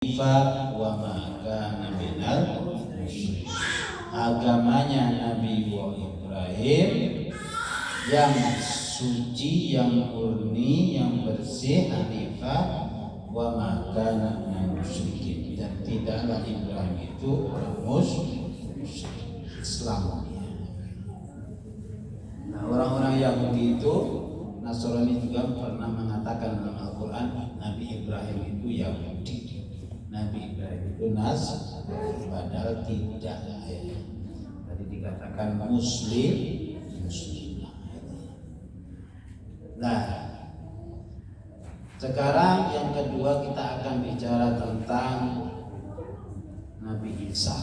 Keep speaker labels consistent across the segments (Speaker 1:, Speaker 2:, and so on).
Speaker 1: wa maka minal musyrikin. Agamanya Nabi Ibrahim yang suci, yang murni, yang bersih, hanifah, wa maka minal musyrikin, dan tidaklah Ibrahim itu orang musyrik Islam. Nah, orang-orang Yahudi itu, Nasrani juga pernah mengatakan dalam Al-Quran Nabi Ibrahim itu Yahudi, Nabi Ibrahim itu padahal tidak. Tadi dikatakan Muslim. Nah, sekarang yang kedua kita akan bicara tentang Nabi Isa.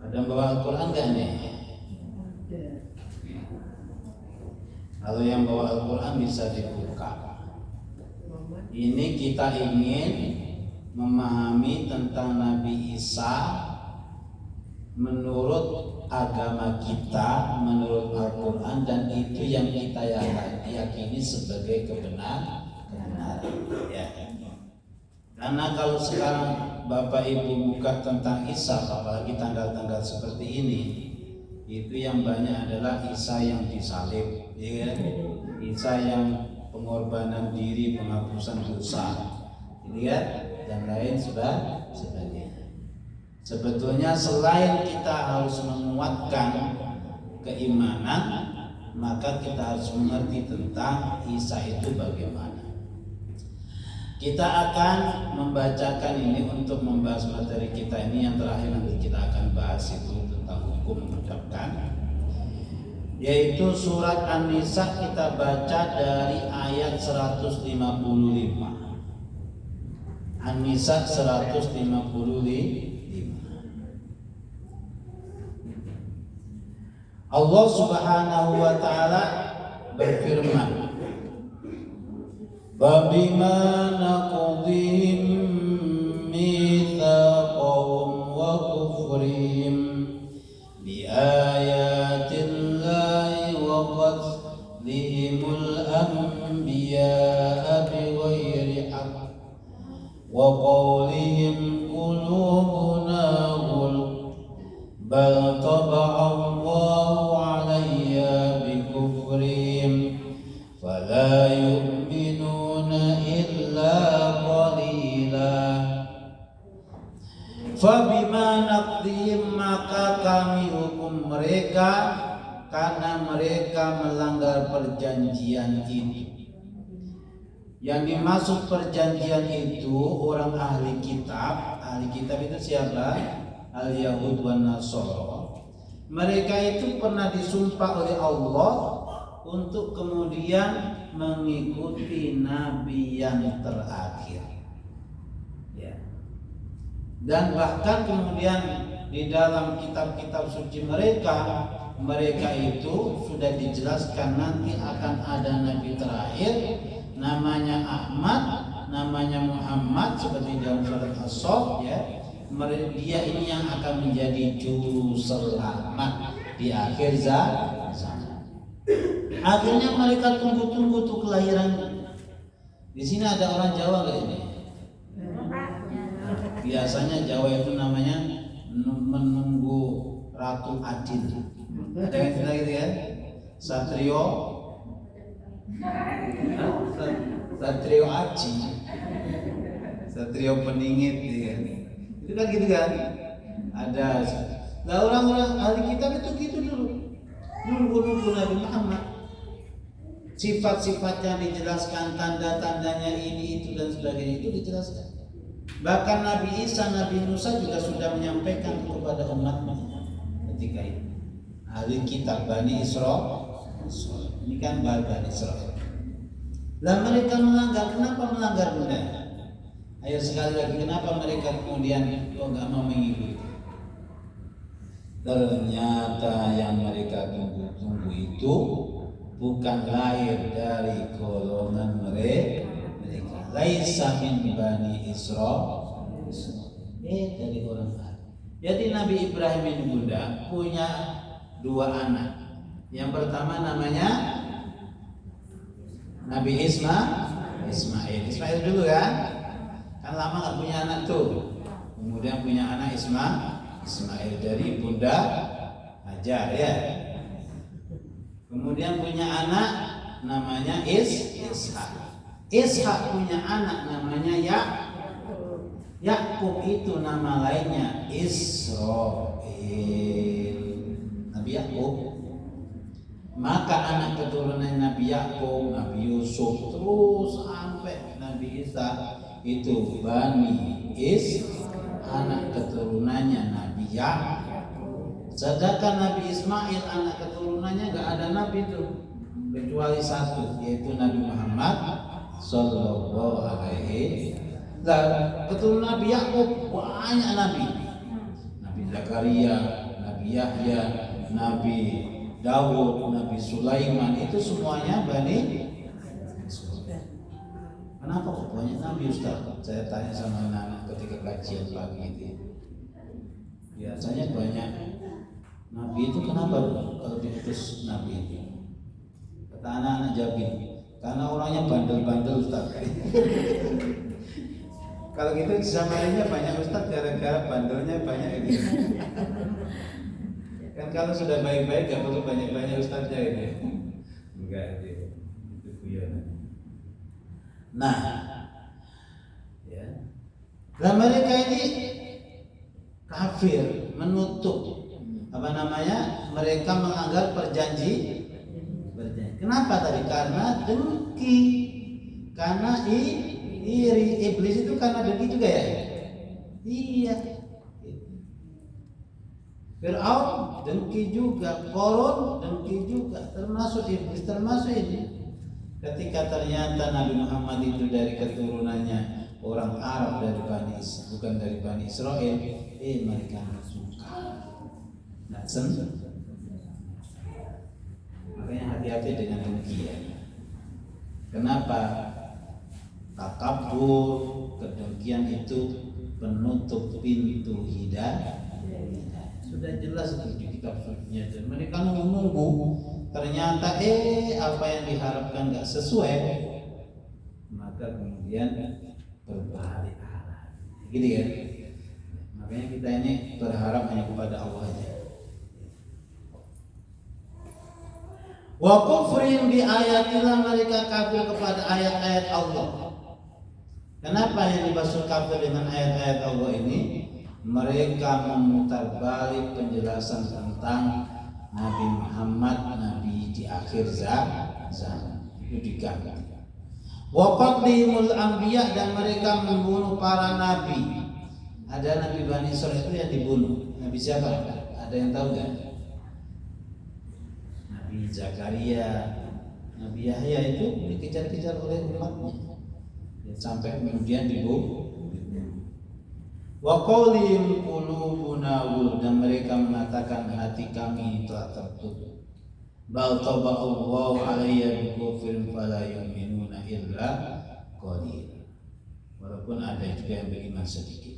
Speaker 1: Ada bawa Al-Quran gak nih? Kalau yang bawa Al-Quran bisa dibuka. Ini kita ingin memahami tentang Nabi Isa menurut agama kita, menurut Al-Quran, dan itu yang kita yakini sebagai kebenaran. Ya. Karena kalau sekarang Bapak Ibu buka tentang Isa, apalagi tanggal-tanggal seperti ini, itu yang banyak adalah Isa yang disalib, ya kan? Isa yang pengorbanan diri, penghapusan dosa, ya, dan lain sebagainya. Sebetulnya selain kita harus menguatkan keimanan, maka kita harus mengerti tentang Isa itu bagaimana. Kita akan membacakan ini untuk membahas materi kita ini. Yang terakhir nanti kita akan bahas itu tentang hukum mengucapkan, yaitu surat An-Nisa. Kita baca dari ayat 155. An-Nisa 155. Allah Subhanahu wa ta'ala berfirman, Fabima naqdihim mitsaqahum wa kufrihim bi ayatillahi wa qatlihimul anbiya'a bighairi haqq wa qawlihim qulubuna ghulf bal taba'allahu 'alayha bi kufrihim fala yu'minuna illa qalila. Fabima naqdihim, maka kami hukum mereka karena mereka melanggar perjanjian itu. Yang dimaksud perjanjian itu orang ahli kitab. Ahli kitab itu siapa? Al-Yahud wa Nasara. Mereka itu pernah disumpah oleh Allah untuk kemudian mengikuti Nabi yang terakhir, ya. Dan bahkan kemudian di dalam kitab-kitab suci mereka itu sudah dijelaskan nanti akan ada Nabi terakhir, namanya Ahmad, namanya Muhammad, seperti dalam surat As-Saff, ya. Dia ini yang akan menjadi juru selamat di akhir zaman. Akhirnya mereka tunggu-tunggu tuh kelahiran. Di sini ada orang Jawa nggak ini? Biasanya Jawa itu namanya menunggu Ratu Adil. Ada yang istilah gitu ya? Satrio Aji, Satrio Peningit, ya. Itu kan gitu kan? Ada. Nah, orang-orang ahli kitab itu gitu dulu. Nunggu Nabi Muhammad, sifat-sifatnya dijelaskan, tanda-tandanya ini itu dan sebagainya itu dijelaskan. Bahkan Nabi Isa, Nabi Musa juga sudah menyampaikan kepada umatnya ketika itu. Ahli kitab Bani Israel, ini kan Bani Israel. Lah mereka melanggar. Kenapa melanggar bunda? Ayo sekali lagi, kenapa mereka kemudian nggak mau mengikuti? Ternyata yang mereka tunggu-tunggu itu bukan lahir dari golongan mereka. Laisa min Bani Israel, dari orang Arab. Jadi Nabi Ibrahim ini bunda punya dua anak. Yang pertama namanya Nabi Ismail dulu kan. Kan lama nggak punya anak tuh. Kemudian punya anak Ismail dari Bunda Hajar ya. Kemudian punya anak namanya Ishak. Ishak punya anak namanya Yakub, itu nama lainnya Israel. Nabi Yakub. Maka anak keturunan Nabi Yakub, Nabi Yusuf, terus sampai Nabi Isa itu Bani anak keturunannya Nabi Yakub. Sedangkan Nabi Ismail anak keturunannya nggak ada nabi itu kecuali satu, yaitu Nabi Muhammad Sallallahu Alaihi Wasallam. Keturunan Nabi Yakub banyak nabi. Nabi Zakaria, Nabi Yahya, Nabi Dawud, Nabi Sulaiman, itu semuanya Bani. Kenapa kok banyak nabi Ustaz? Saya tanya sama anak-anak ketika kajian pagi itu. Biasanya banyak nabi itu kenapa kalau diutus nabi itu? Kata anak-anak Jabin, karena orangnya bandel-bandel Ustaz. Kalau gitu zamannya banyak Ustaz gara-gara bandelnya banyak ini. Kan kalau sudah baik-baik gak perlu banyak-banyak Ustaznya ini. Enggak itu guyonan. Nah, ya. Nah mereka ini kafir, menutup apa namanya? Mereka menganggap berjanji. Kenapa tadi? Karena dengki, karena iri. Iblis itu karena dengki juga ya. Iya. Fir'aun dengki juga, Qarun dengki juga, termasuk iblis, termasuk ini. Ketika ternyata Nabi Muhammad itu dari keturunannya orang Arab dari bukan dari Bani Israel, mereka nggak suka, nggak senang. Makanya hati-hati dengan dengki ya. Kenapa? Takabur, kedengkian itu penutup pintu hidayah. Sudah jelas itu di kitab sucinya, dan mereka nunggu ternyata apa yang diharapkan nggak sesuai, maka kemudian berbalik arah gitu ya. Makanya kita ini berharap hanya kepada Allah aja. Wa kufrin bi ayatillah, mereka kafir kepada ayat-ayat Allah. Kenapa yang dimaksud kafir dengan ayat-ayat Allah ini? Mereka memutar balik penjelasan tentang Nabi Muhammad, Nabi di akhir zaman. Itu diganti. Wa qatlihimul anbiya, dan mereka membunuh para nabi. Ada Nabi Bani Israil itu yang dibunuh. Nabi siapa? Ada yang tahu enggak? Nabi Zakaria, Nabi Yahya itu dikejar-kejar oleh umatnya sampai kemudian dibunuh. Wa qawlihim qulubuna ghulf, dan mereka mengatakan hati kami telah tertutup. Bal taba'allahu 'alayya bi kufrin fala yu'minuna illa qalil. Walaupun ada juga yang beriman sedikit.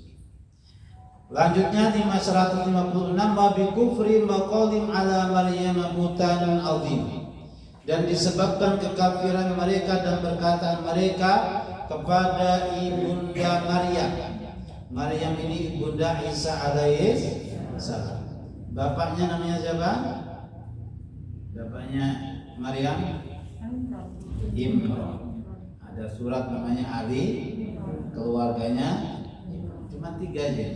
Speaker 1: Lanjutnya di 156, wa bi kufri maqalim 'ala maryam butanun 'azim, dan disebabkan kekafiran mereka dan perkataan mereka kepada ibunda Maryam. Maryam ini ibunda Isa alaihi salam. Bapaknya namanya siapa? Bapaknya Maryam Imran. Ada surat namanya Ali, keluarganya cuma 3 aja.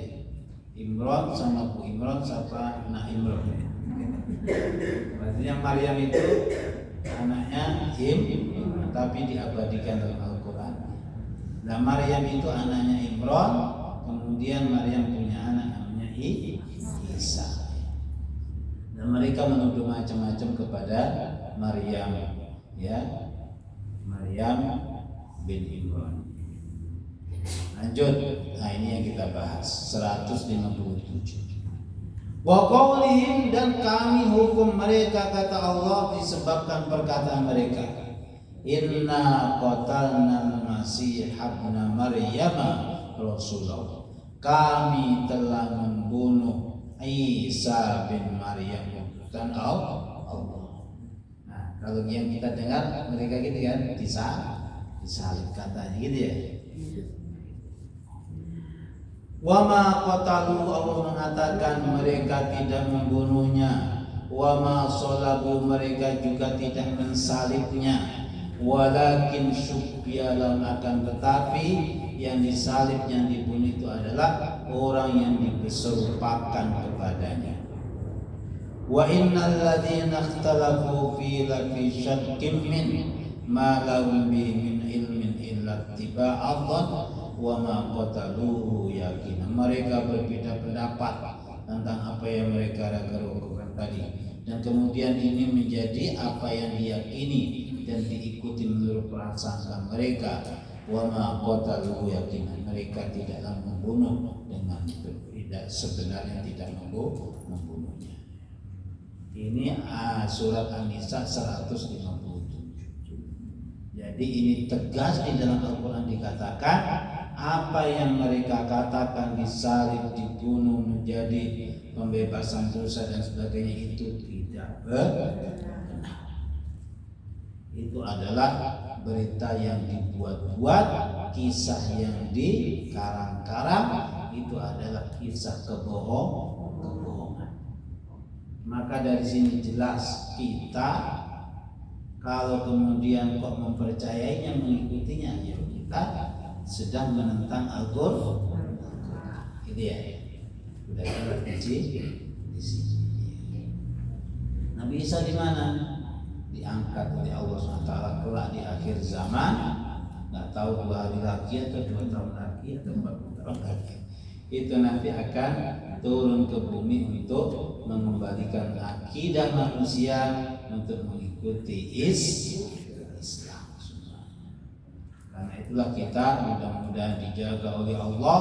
Speaker 1: Imran sama Bu Imran sama Nak Imran. Maksudnya Maryam itu anaknya tapi diabadikan dalam Al-Quran. Nah Maryam itu anaknya Imran. Kemudian Maryam punya anak namanya Isa. Dan mereka menuduh macam-macam kepada Maryam, ya, Maryam bin Imran. Lanjut, nah ini yang kita bahas 157. Wa qaulihim, dan kami hukum mereka, kata Allah, disebabkan perkataan mereka. Inna qatalna al-masih ibn Maryam Rasulullah. Kami telah membunuh Isa bin Maryam dan Allah. Nah, kalau yang kita dengar mereka gitu kan, disalib katanya gitu ya. Wa ma qatalu, Allah mengatakan mereka tidak membunuhnya. Wa ma salabu, mereka juga tidak mensalibnya. Walakin syubbiha lahum, akan tetapi yang disalib, yang dibunuh itu adalah orang yang diserupakan kepadanya. Wa innal ladzina ikhtalafu fi lafi syakkim min ma lahum bihi min ilmin illa ittiba'adh wa ma qataluhu yakin. Mereka berbeda pendapat tentang apa yang mereka ragu-ragukan tadi, dan kemudian ini menjadi apa yang diyakini dan diikuti menurut prasangka mereka. Wa ma qataluhu yakin, mereka tidaklah membunuh dengan tidak sebenarnya, tidak membunuhnya. Ini surat An-Nisa 157. Jadi ini tegas di dalam Al-Quran dikatakan apa yang mereka katakan disalib, dibunuh, menjadi pembebasan dosa dan sebagainya itu tidak benar. Itu adalah berita yang dibuat-buat, kisah yang dikarang-karang, itu adalah kisah kebohongan. Maka dari sini jelas kita kalau kemudian kok mempercayainya, mengikutinya, ya kita sedang menentang Al-Qur'an. Gitu ya. Sudah jelas di sini. Nabi Isa di mana? Diangkat oleh Allah SWT kelak di akhir zaman. Nggak tahu 2 hari lagi atau 2 tahun lagi atau 40 tahun lagi. Itu nanti akan turun ke bumi untuk mengembalikan akidah manusia untuk mengikuti Islam. Karena itulah kita mudah-mudahan dijaga oleh Allah,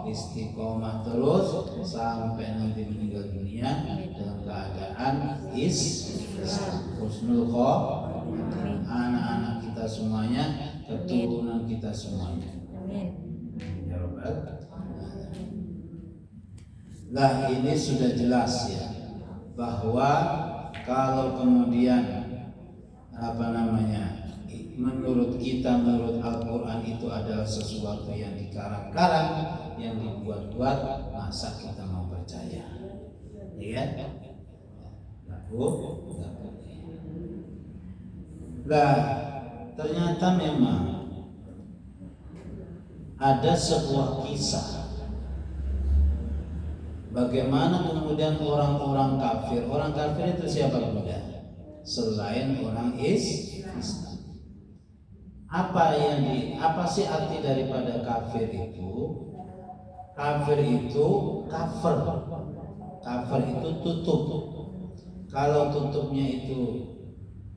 Speaker 1: istiqomah terus sampai nanti meninggal dunia dalam keadaan Islam. Husnul khotimah, anak-anak kita semuanya, keturunan kita semuanya. Ya Rabbal alamin. Nah, ini sudah jelas ya, bahwa kalau kemudian menurut kita, menurut Al-Quran itu adalah sesuatu yang dikarang-karang, yang dibuat-buat, masa kita mau percaya? Ya kan? Nah, ternyata memang ada sebuah kisah bagaimana kemudian orang-orang kafir. Orang kafir itu siapa Bunda? Selain orang Islam. Apa sih arti daripada kafir itu? Kafir itu cover. Cover itu tutup. Kalau tutupnya itu,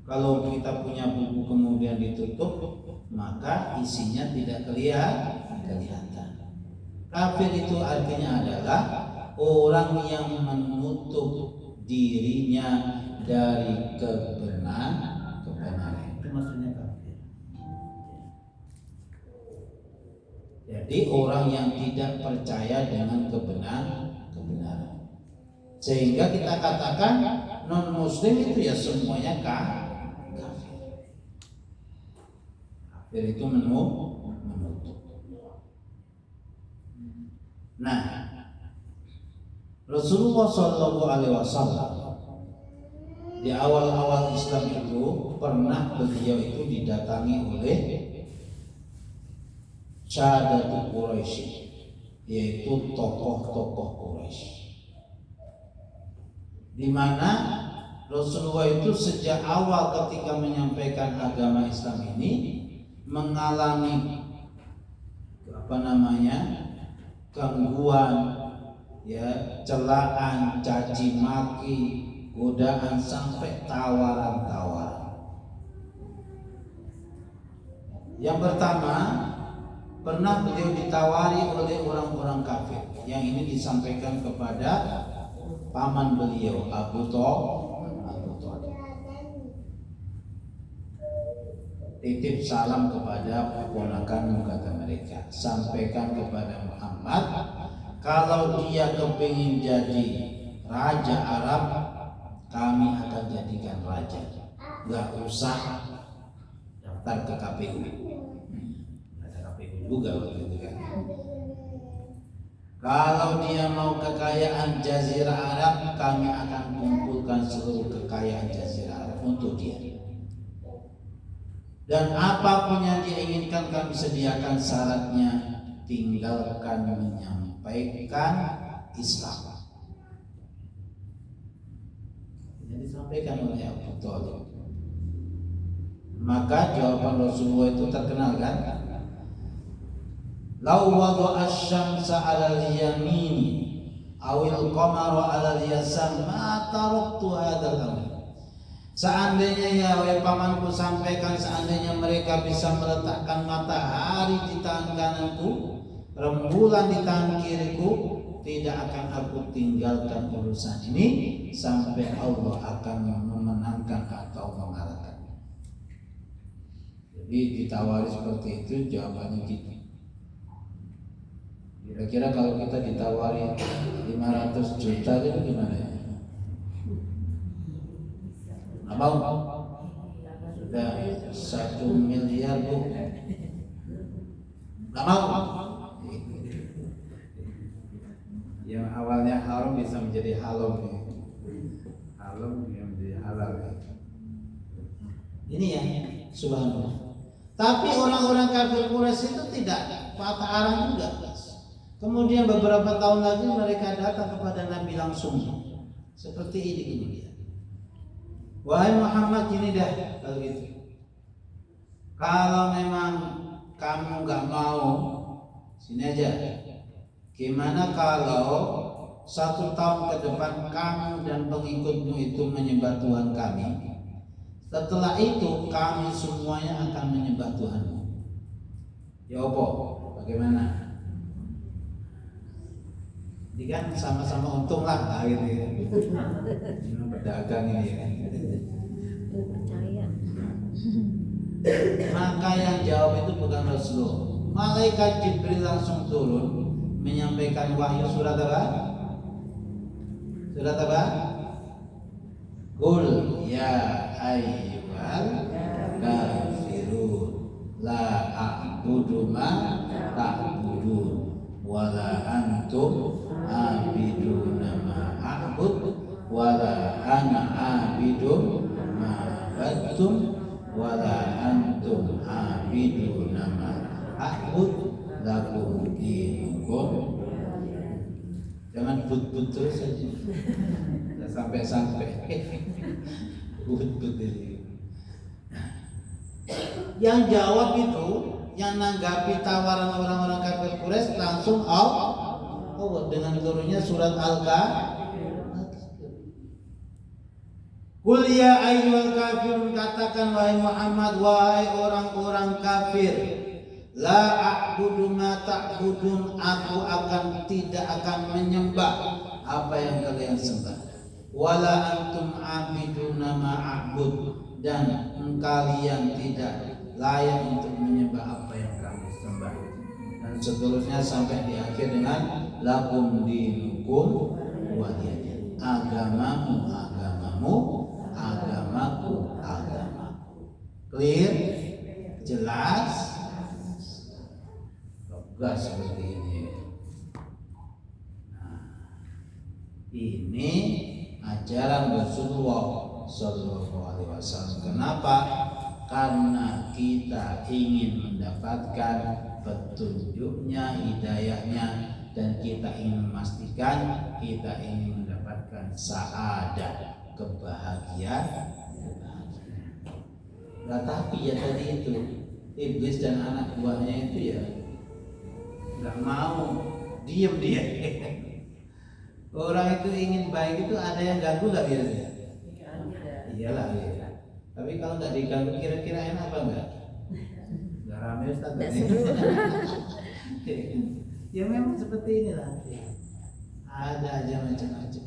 Speaker 1: kalau kita punya buku kemudian ditutup, maka isinya tidak kelihatan. Kafir itu artinya adalah orang yang menutup dirinya dari kebenaran. Itu maksudnya kafir. Jadi orang yang tidak percaya dengan kebenaran. Sehingga kita katakan non-muslim itu ya semuanya kafir. Kafir itu menutup. Nah, Rasulullah SAW di awal-awal Islam itu pernah beliau itu didatangi oleh Syadatul Quraisy, yaitu tokoh-tokoh Quraisy, di mana Rasulullah itu sejak awal ketika menyampaikan agama Islam ini mengalami gangguan, ya, celaan, caci maki, godaan sampai tawaran. Yang pertama, pernah beliau ditawari oleh orang-orang kafir. Yang ini disampaikan kepada paman beliau Abu Thalib. Titip salam kepada keponakan, kata mereka, sampaikan kepada Muhammad kalau dia kepingin jadi raja Arab, kami akan jadikan raja. Gak usah daftar ke KPU. Ada KPU juga waktu itu kan. Kalau dia mau kekayaan Jazirah Arab, kami akan kumpulkan seluruh kekayaan Jazirah Arab untuk dia. Dan apapun yang dia inginkan kami sediakan, syaratnya tinggalkan menyampaikan Islam. Yang disampaikan oleh Abu Thalib. Maka jawaban Rasulullah itu terkenal kan? Lau wada'a asy-syamsa 'alal yamini awil qamara 'alal yasar ma taraktu hadzal amr. Seandainya ya wahai pamanku, sampaikan seandainya mereka bisa meletakkan matahari di tangan kananku, rembulan di tangan kiriku, tidak akan aku tinggalkan urusan ini sampai Allah akan memenangkan atau mengalahkan. Jadi ditawari seperti itu, jawabannya gitu. Kira-kira kalau kita ditawari 500 juta itu gimana ya? Nggak mau? Sudah 1 miliar bu? Nggak mau? Yang awalnya haram bisa menjadi halal, halal yang menjadi halal. Ini ya, subhanallah. Tapi orang-orang kafir Quraisy itu tidak patah arang juga. Kemudian beberapa tahun lagi mereka datang kepada Nabi langsung seperti ini kemudian. Wahai Muhammad, ini dah kalau gitu. Kalau memang kamu nggak mau, sini aja. Gimana kalau 1 tahun ke depan kamu dan pengikutmu itu menyembah Tuhan kami? Setelah itu kami semuanya akan menyembah Tuhanmu. Ya apa? Bagaimana? Ini kan sama-sama untung lah gitu ya. Ini pedagang ini ya. Maka yang jawab itu bukan Rasulullah. Malaikat Jibril langsung turun menyampaikan wahyu surat apa? Surat apa? Qul ya ayyuhal kafirun la a'budu ma ta'budun wala antum abiduna ma a'bud wala ana abidun ma abadtum wala antum abiduna ma a'bud lakum dinukum. Jangan but-but terus saja. Sampai-sampai but-but ini. Yang jawab itu, yang nanggapi tawaran orang-orang kafir Quraisy langsung Allah dengan turunnya surat Al-Kahfi. Qul ya ayyuhal kafirun, katakan wahai Muhammad, wahai orang-orang kafir, la a'budu ma ta'budun, aku tidak akan menyembah apa yang kalian sembah. Wala antum abiduna ma a'bud, dan kalian tidak layak untuk menyembah apa yang kami sembah. Dan seterusnya sampai di akhir dengan lakum dinukum waliyadin. Agamamu agamamu, agamaku agamaku. Clear? Jelas? Gak seperti ini. Nah, ini ajaran Rasulullah Sallallahu Alaihi Wasallam. Kenapa? Karena kita ingin mendapatkan petunjuknya, hidayahnya, dan kita ingin memastikan kita ingin mendapatkan sa'adah, kebahagiaan. Nah, tapi ya tadi itu iblis dan anak buahnya itu ya nggak mau, diem dia. Orang itu ingin baik itu ada yang ganggu nggak biasanya? Iyalah ya. Tapi kalau nggak diganggu kira-kira enak apa enggak? Nggak rame Ustaz. Ya memang seperti inilah. Ada aja macam-macam.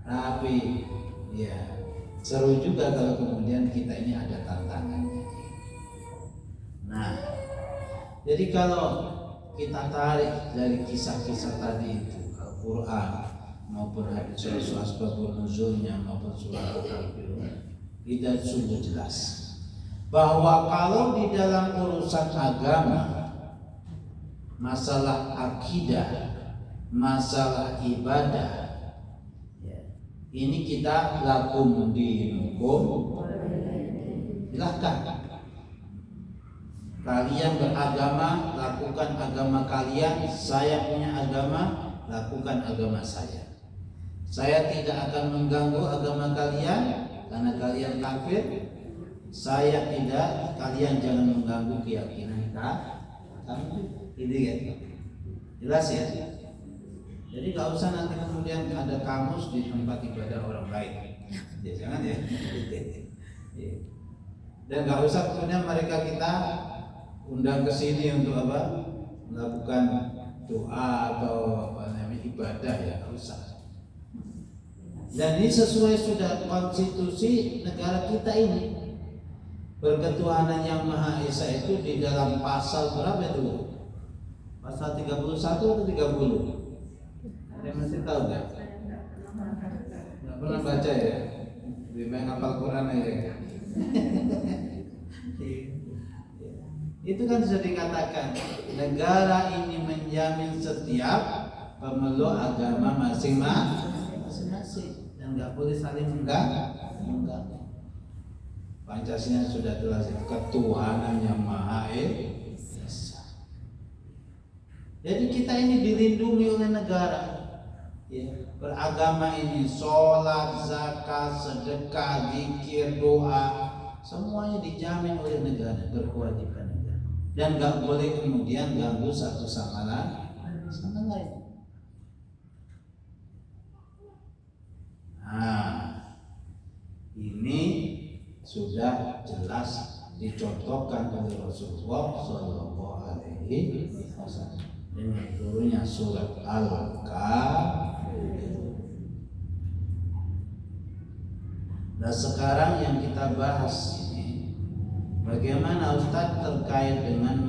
Speaker 1: Tapi ya seru juga kalau kemudian kita ini ada tantangannya. Nah, jadi kalau kita tarik dari kisah-kisah tadi itu, Al-Quran maupun hadis Rasulullah, sebab nuzulnya maupun surah Al-Kafirun, kita sungguh jelas bahwa kalau di dalam urusan agama, masalah akidah, masalah ibadah, ya, ini kita lakum dinukum, silahkan kalian beragama, lakukan agama kalian. Saya punya agama, lakukan agama saya. Saya tidak akan mengganggu agama kalian karena kalian kafir. Saya tidak, kalian jangan mengganggu keyakinan kami. Ini ya, jelas ya. Jadi nggak usah nanti kemudian ada kamus di tempat ibadah orang lain. Ya, jangan ya. Dan nggak usah kemudian mereka kita undang ke sini untuk apa? Melakukan doa atau apa namanya ibadah, ya nggak usah. Dan ini sesuai sudah konstitusi negara kita ini. Berketuhanan yang Maha Esa itu di dalam pasal berapa itu? Pasal 31 atau 30? Ada yang masih tahu nggak? Nggak pernah baca ya? Lebih baik hafal Quran aja. Itu kan sudah dikatakan negara ini menjamin setiap pemeluk agama masing-masing dan nggak boleh saling mengganggu. Pancasila sudah jelas itu ketuhanan yang Maha Esa. Jadi kita ini dilindungi oleh negara. Ya, beragama ini sholat, zakat, sedekah, zikir, doa, semuanya dijamin oleh negara, berkewajiban. Dan nggak boleh kemudian ganggu satu sama lain. Nah, ini sudah jelas dicontohkan oleh Rasulullah Shallallahu Alaihi Wasallam dengan turunnya surat Al-Kafirun. Nah, sekarang yang kita bahas ini, bagaimana Ustadz terkait dengan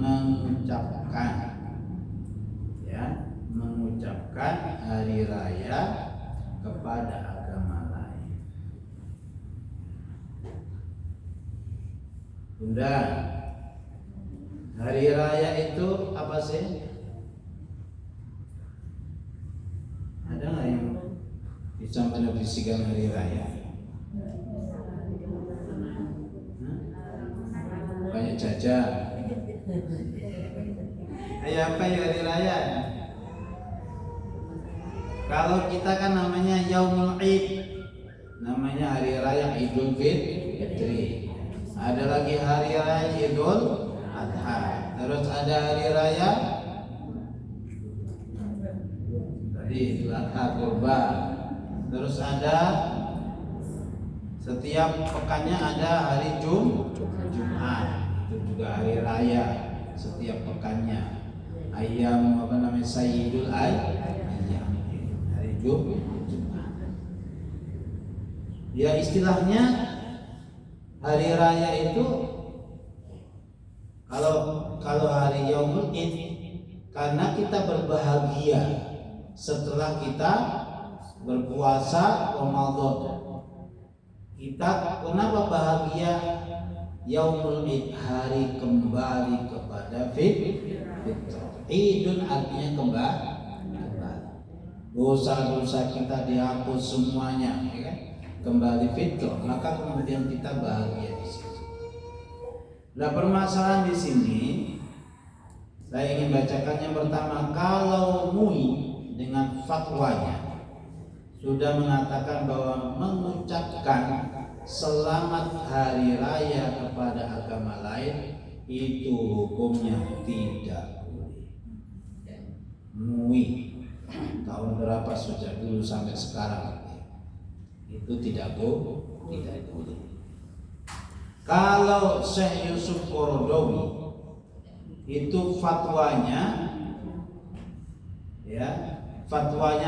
Speaker 1: mengucapkan hari raya kepada agama lain. Bunda, hari raya itu apa sih? Ada nggak yang bisa mendefinisikan hari raya? Banyak jajan. Apa ya hari raya? Kalau kita kan namanya Yaumul Id, namanya hari raya Idul Fitri. Ada lagi hari raya Idul Adha. Terus ada hari raya tadi Idul Adha Kurban. Terus ada setiap pekannya ada hari Jumat. Itu juga hari raya setiap pekannya. Ayam Sayyidul Ayyam, hari Jumat. Ya istilahnya hari raya itu kalau hari Yaumul Id karena kita berbahagia setelah kita berpuasa Ramadan. Kita kenapa bahagia? Yaumul Id, hari kembali kepada fitrah. Idun artinya kembali. Dosa-dosa kita dihapus semuanya, ya kan? Kembali fitrah, maka kemudian kita bahagia di situ. Nah, permasalahan di sini saya ingin bacakan yang pertama. Kalau MUI dengan fatwanya sudah mengatakan bahwa mengucapkan selamat hari raya kepada agama lain itu hukumnya tidak boleh. MUI tahun berapa sejak dulu sampai sekarang itu tidak boleh. Kalau Syekh Yusuf Qaradawi itu fatwanya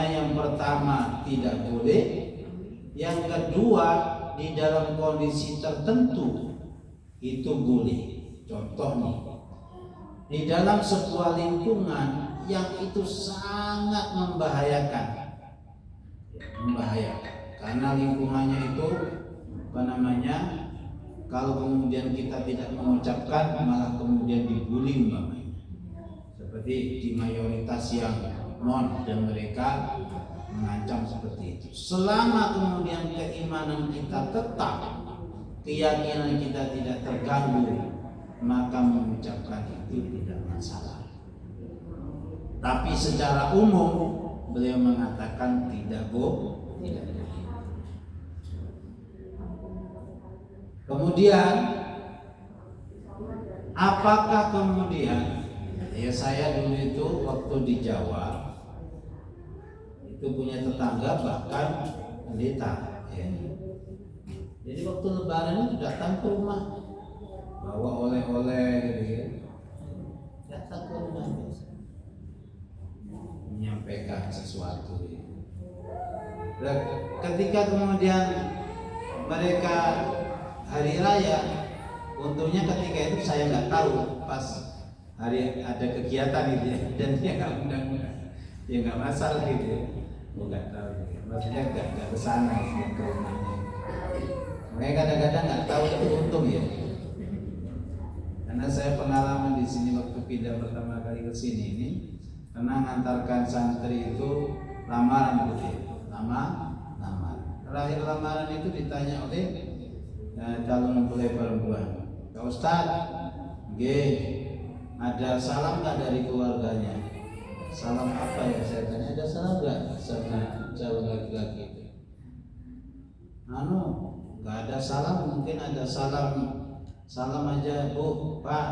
Speaker 1: yang pertama tidak boleh, yang kedua di dalam kondisi tertentu itu boleh. Contoh nih, di dalam sebuah lingkungan yang itu sangat membahayakan karena lingkungannya itu kalau kemudian kita tidak mengucapkan malah kemudian dibully umpamanya, seperti di mayoritas yang dan mereka mengancam seperti itu. Selama kemudian keimanan kita tetap, keyakinan kita tidak terganggu, maka mengucapkan itu tidak masalah. Tapi secara umum beliau mengatakan tidak boleh. Kemudian apakah kemudian ya, saya dulu itu waktu di Jawa itu punya tetangga bahkan pendeta ya. Jadi waktu lebaran itu datang ke rumah bawa oleh-oleh gitu ya. Datang ke rumah menyampaikan sesuatu ya. Dan ketika kemudian mereka hari raya, untungnya ketika itu saya nggak tahu pas hari ada kegiatan gitu ya, dan dia nggak undang-undang, ya nggak masalah gitu ya, nggak tahu gitu. Maksudnya nggak kesana ke rumahnya. Makanya kadang-kadang nggak tahu itu untung ya, karena saya pengalaman di sini waktu pindah pertama kali ke sini ini, karena ngantarkan santri itu lamaran gitu ya, lamaran. Terakhir lamaran itu ditanya oleh calon mempelai perempuan, Pak Ustadz, ada salam nggak dari keluarganya? Salam apa ya? Saya tanya, ada salam nggak sama calon laki-laki itu? Nggak ada salam, mungkin ada salam aja Bu, Pak.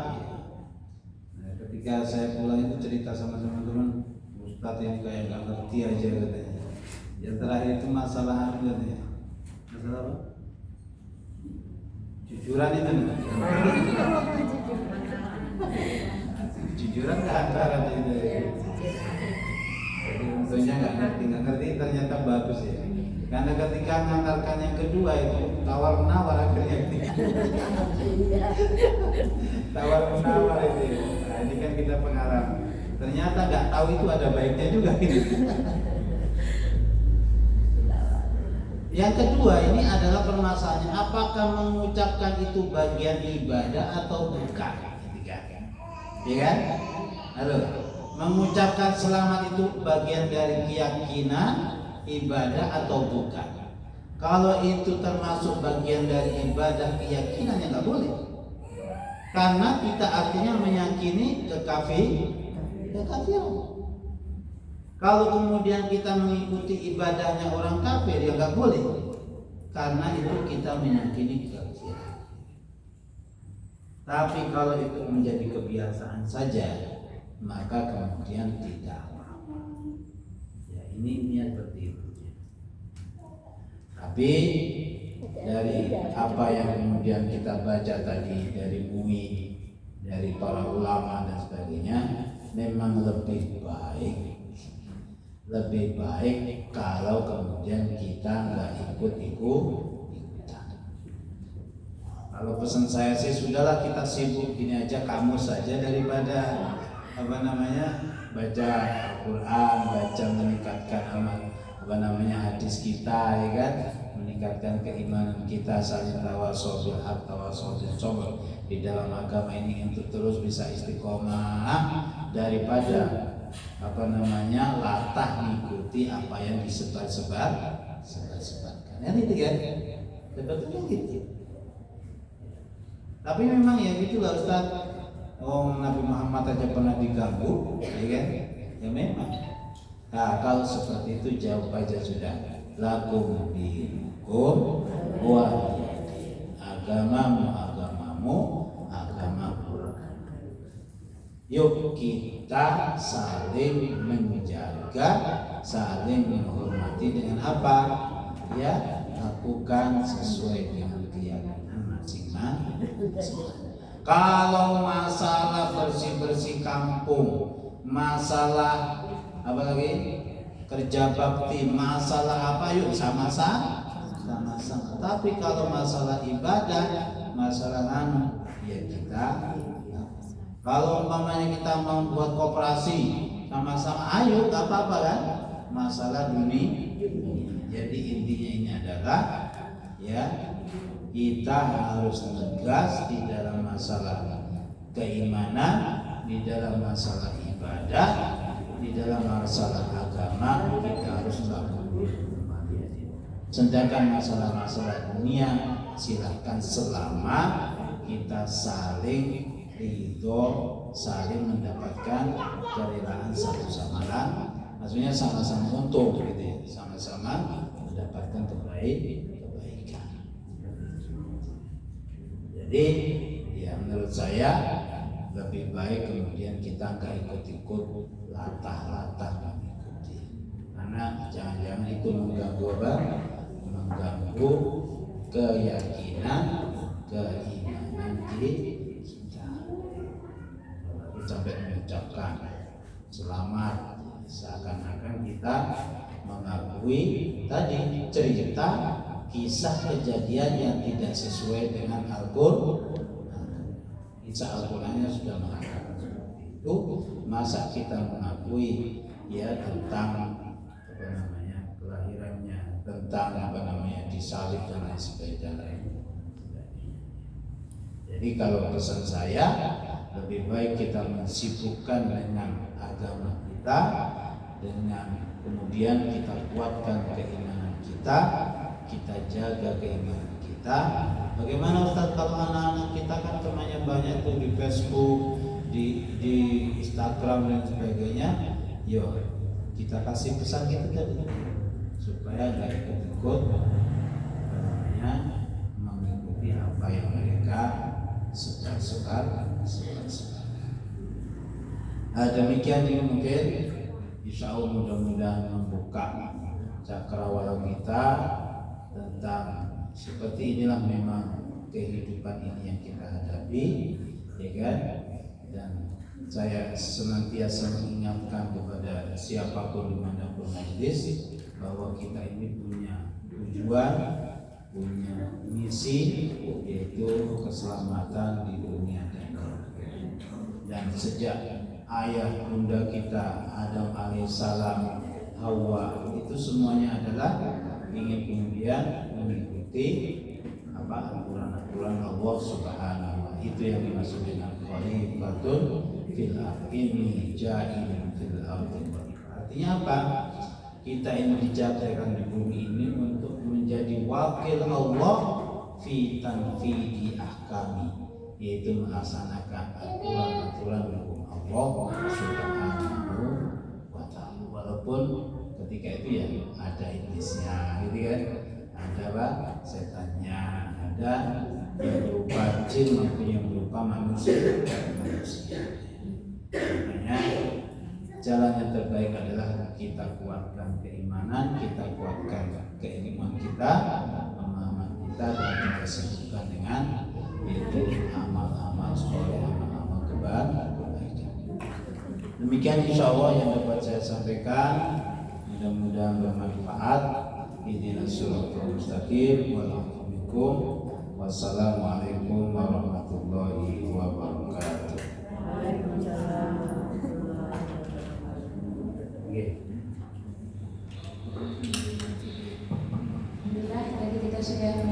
Speaker 1: Nah, ketika saya pulang itu cerita sama teman-teman, Ustadz yang kayak nggak ngerti aja katanya. Yang terakhir itu masalah apa katanya? Masalah apa? Jujuran itu nih. Jujuran ke antara itu. Jadi tentunya nggak ngerti ternyata bagus ya. Karena ketika mengantarkan yang kedua itu tawar menawar akhirnya. Tawar menawar itu. Nah, ini kan kita pengalaman. Ternyata nggak tahu itu ada baiknya juga gitu. Yang kedua ini adalah permasalahannya, apakah mengucapkan itu bagian ibadah atau bukan? Ya kan? Halo, mengucapkan selamat itu bagian dari keyakinan, ibadah atau bukan? Kalau itu termasuk bagian dari ibadah keyakinan, ya nggak boleh. Karena kita artinya meyakini kekafiran. Kalau kemudian kita mengikuti ibadahnya orang kafir, ya nggak boleh, karena itu kita meyakini kekafiran. Tapi kalau itu menjadi kebiasaan saja, maka kemudian tidak apa-apa. Ya, ini niat seperti itu. Tapi dari apa yang kemudian kita baca tadi dari MUI, dari para ulama dan sebagainya, memang lebih baik kalau kemudian kita nggak ikut-ikutan. Kalau pesan saya sih sudahlah, kita sibuk gini aja, kamu saja, daripada baca Al-Quran, baca meningkatkan hadis kita, ya kan, meningkatkan keimanan kita, saling tawasul bil haq, tawasul bis sabr di dalam agama ini untuk terus bisa istiqomah, daripada latah mengikuti apa yang disebar-sebarkan. Kan itu kan? Sebetulnya gitu. Tapi memang ya gitulah Ustaz. Nabi Muhammad aja pernah diganggu, ya kan? Ya memang. Nah, kalau seperti itu jawab aja sudah. Lakum dinukum wa agamamu. Yuk kita saling menjaga, saling menghormati dengan apa? Ya, lakukan sesuai dengan keyakinan masing-masing. Kalau masalah bersih-bersih kampung, masalah apa lagi? Kerja bakti, masalah apa, yuk sama-sama. Tapi kalau masalah ibadah, masalah ya kita. Kalau umpamanya kita membuat koperasi sama-sama, ayo, gak apa-apa kan? Masalah dunia. Jadi intinya ini adalah ya, kita harus tegas di dalam masalah keimanan, di dalam masalah ibadah, di dalam masalah agama kita harus lakukan. Sedangkan masalah-masalah dunia silahkan selama kita saling ridho, saling mendapatkan kerelaan satu sama lain, maksudnya sama-sama untung gitu ya, sama-sama mendapatkan kebaikan. Jadi ya menurut saya lebih baik kemudian kita nggak ikut-ikut latah-latah mengikuti, karena jangan-jangan itu mengganggu apa? Mengganggu keyakinan, keimanan kita. Sampai mengucapkan selamat, seakan-akan kita mengakui tadi cerita kisah kejadian yang tidak sesuai dengan Al-Qur'an. Kisah Al-Qur'annya sudah mengatakan seperti itu, masa kita mengakui ya tentang kelahirannya, tentang disalib dan lain sebagainya. Jadi kalau pesan saya, lebih baik kita mensibukkan dengan agama kita, dengan kemudian kita kuatkan keimanan kita jaga keimanan kita. Bagaimana Ustaz kalau anak-anak kita kan temannya banyak tuh di Facebook, di Instagram dan sebagainya, yuk kita kasih pesan kita tadi supaya nggak ikut-ikut mengikuti apa yang mereka suka. Demikian ini mungkin insya Allah mudah-mudahan membuka cakrawala kita tentang seperti inilah memang kehidupan ini yang kita hadapi, ya kan? Dan saya senantiasa mengingatkan kepada siapapun dimanapun majlis bahwa kita ini punya tujuan, punya misi, yaitu keselamatan di dunia dan akhirat. Dan sejak ayah bunda kita Adam alaihissalam, Hawa, itu semuanya adalah ingin kemudian mengikuti aturan-aturan Allah Subhanahu wa Ta'ala. Itu yang dimaksud dengan khalifatun fil ardi ja'ilun fil ardi. Artinya apa? Kita ini dijadikan di bumi ini untuk menjadi wakil Allah fi tanfidi ahkami, yaitu melaksanakan aturan-aturan hukum Allah Subhanahu wa Ta'ala. Walaupun ketika itu ya ada iblisnya, gitu kan, ada setannya, ada yang berupa jin maupun yang berupa manusia. Makanya jalan yang terbaik adalah kita kuatkan keimanan, kita kuatkan keimanan kita, pemahaman kita, dan kita sibukkan dengan itu amal-amal soleh, amal-amal kebaikan. Demikian insya Allah yang dapat saya sampaikan, mudah-mudahan bermanfaat. Ihdinas siratal mustaqim. Wassalamualaikum warahmatullahi wabarakatuh.
Speaker 2: Alhamdulillah, tadi kita sudah